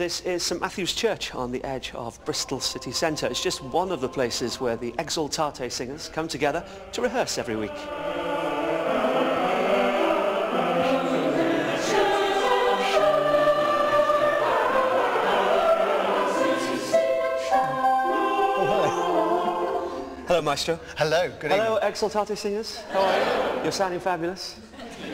This is St Matthew's Church on the edge of Bristol city centre. It's just one of the places where the Exultate Singers come together to rehearse every week. Hello, Maestro. Hello, good evening. Hello, Exultate Singers. How are you? You're sounding fabulous.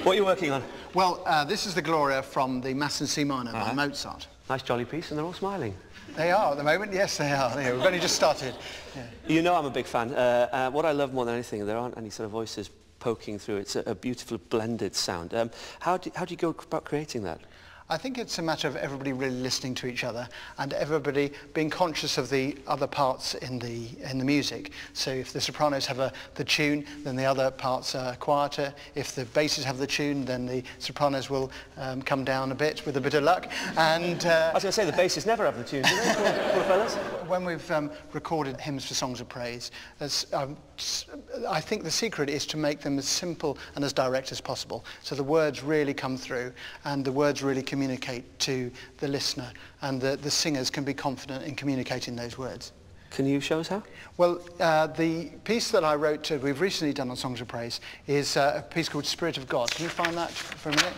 What are you working on? Well, this is the Gloria from the Mass in C minor by Mozart. Nice jolly piece, and they're all smiling. They are at the moment, yes they are. We've only just started. Yeah. You know I'm a big fan. What I love more than anything, there aren't any sort of voices poking through. It's a beautiful blended sound. How do you go about creating that? I think it's a matter of everybody really listening to each other and everybody being conscious of the other parts in the music. So if the sopranos have the tune, then the other parts are quieter. If the basses have the tune, then the sopranos will come down a bit with a bit of luck. And I was going to say the basses never have the tune, do they? Poor fellas. When we've recorded hymns for songs of praise, I think the secret is to make them as simple and as direct as possible. So the words really come through and the words really communicate to the listener, and the singers can be confident in communicating those words. Can you show us how? Well, the piece that I wrote, we've recently done on Songs of Praise, is a piece called Spirit of God. Can you find that for a minute?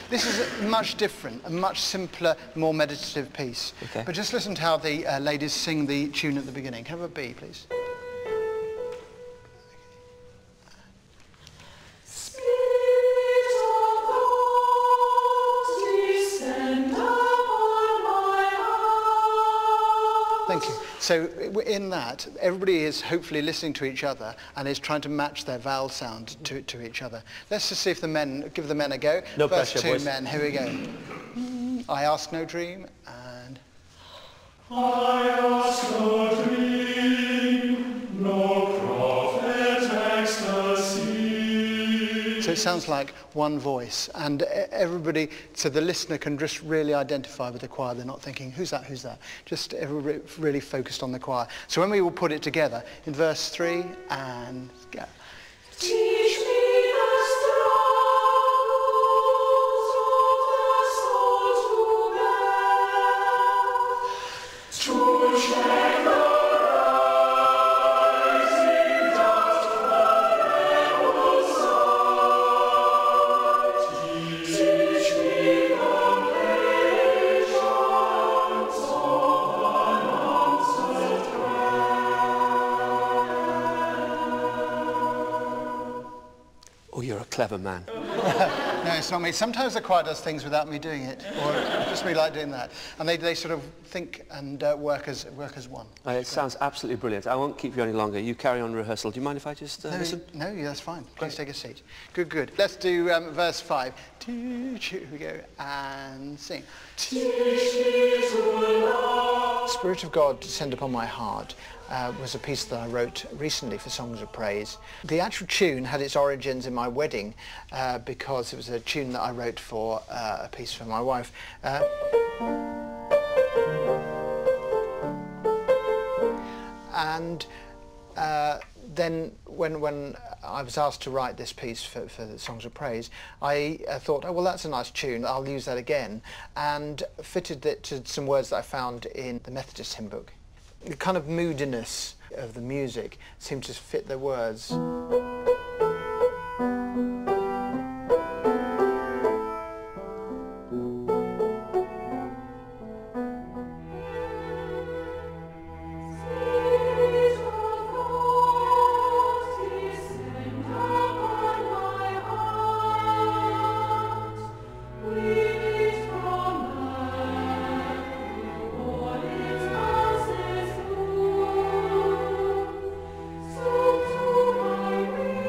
This is much different, a much simpler, more meditative piece. Okay. But just listen to how the ladies sing the tune at the beginning. Can I have a B, please? Thank you. So in that, everybody is hopefully listening to each other and is trying to match their vowel sound to each other. Let's just see if give the men a go. No First pressure, two boys. men, here we go. I ask no dream, and... I ask no dream, no prophet ecstasy. So it sounds like one voice, and everybody, so the listener can just really identify with the choir. They're not thinking, who's that, who's that? Just everybody really focused on the choir. So when we will put it together, in verse 3, and go. Teach me the struggles of the soul to check the rising dust of rebel soul. Teach me the patience of unanswered prayer. Oh, you're a clever man. No, it's not me. Sometimes the choir does things without me doing it, or just me like doing that. And they sort of think and work as one. It sounds absolutely brilliant. I won't keep you any longer. You carry on rehearsal. Do you mind if I just listen? No, yeah, that's fine. Please take a seat. Good, good. Let's do verse 5. Here we go, and sing. Teach me to love. Spirit of God, Descend Upon My Heart was a piece that I wrote recently for Songs of Praise. The actual tune had its origins in my wedding because it was a tune that I wrote for a piece for my wife. And then when I was asked to write this piece for the Songs of Praise, I thought, oh, well, that's a nice tune, I'll use that again, and fitted it to some words that I found in the Methodist hymn book. The kind of moodiness of the music seemed to fit the words. So to my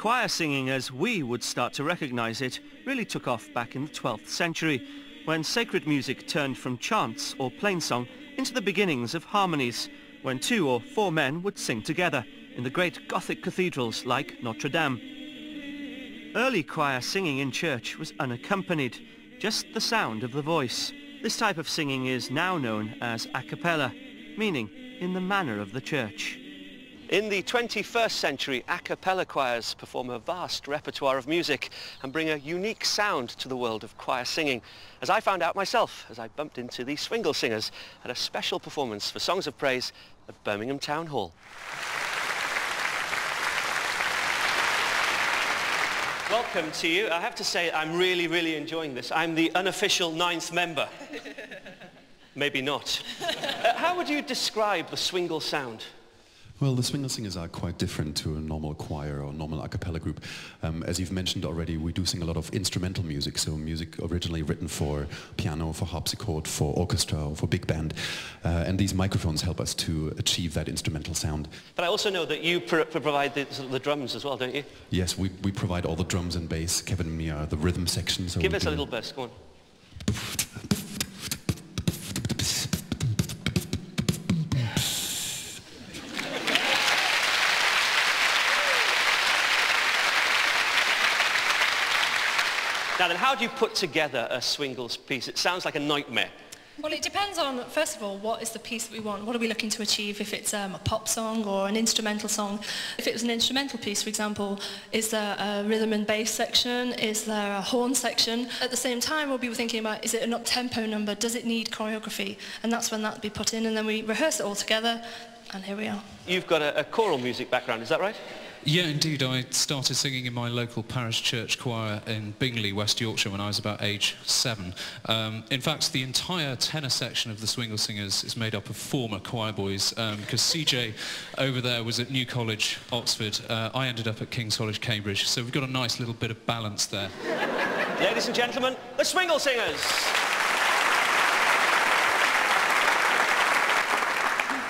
choir singing, as we would start to recognise it, really took off back in the 12th century, when sacred music turned from chants or plainsong into the beginnings of harmonies, when 2 or 4 men would sing together in the great Gothic cathedrals like Notre Dame. Early choir singing in church was unaccompanied, just the sound of the voice. This type of singing is now known as a cappella, meaning in the manner of the church. In the 21st century, a cappella choirs perform a vast repertoire of music and bring a unique sound to the world of choir singing, as I found out myself as I bumped into the Swingle Singers at a special performance for Songs of Praise at Birmingham Town Hall. Welcome to you. I have to say I'm really enjoying this. I'm the unofficial 9th member. Maybe not. How would you describe the Swingle sound? Well, the Swingle Singers are quite different to a normal choir or normal a cappella group. As you've mentioned already, we do sing a lot of instrumental music, so music originally written for piano, for harpsichord, for orchestra, or for big band. And these microphones help us to achieve that instrumental sound. But I also know that you provide the drums as well, don't you? Yes, we provide all the drums and bass. Kevin and me are the rhythm section. So give us a little burst, go on. Now then, how do you put together a Swingles piece? It sounds like a nightmare. Well, it depends on, first of all, what is the piece that we want? What are we looking to achieve? If it's a pop song or an instrumental song. If it was an instrumental piece, for example, is there a rhythm and bass section? Is there a horn section? At the same time, we'll be thinking about, is it an up-tempo number? Does it need choreography? And that's when that will be put in, and then we rehearse it all together, and here we are. You've got a choral music background, is that right? Yeah, indeed. I started singing in my local parish church choir in Bingley, West Yorkshire, when I was about age 7. In fact, the entire tenor section of the Swingle Singers is made up of former choir boys, because CJ over there was at New College, Oxford. I ended up at King's College, Cambridge, so we've got a nice little bit of balance there. Ladies and gentlemen, the Swingle Singers!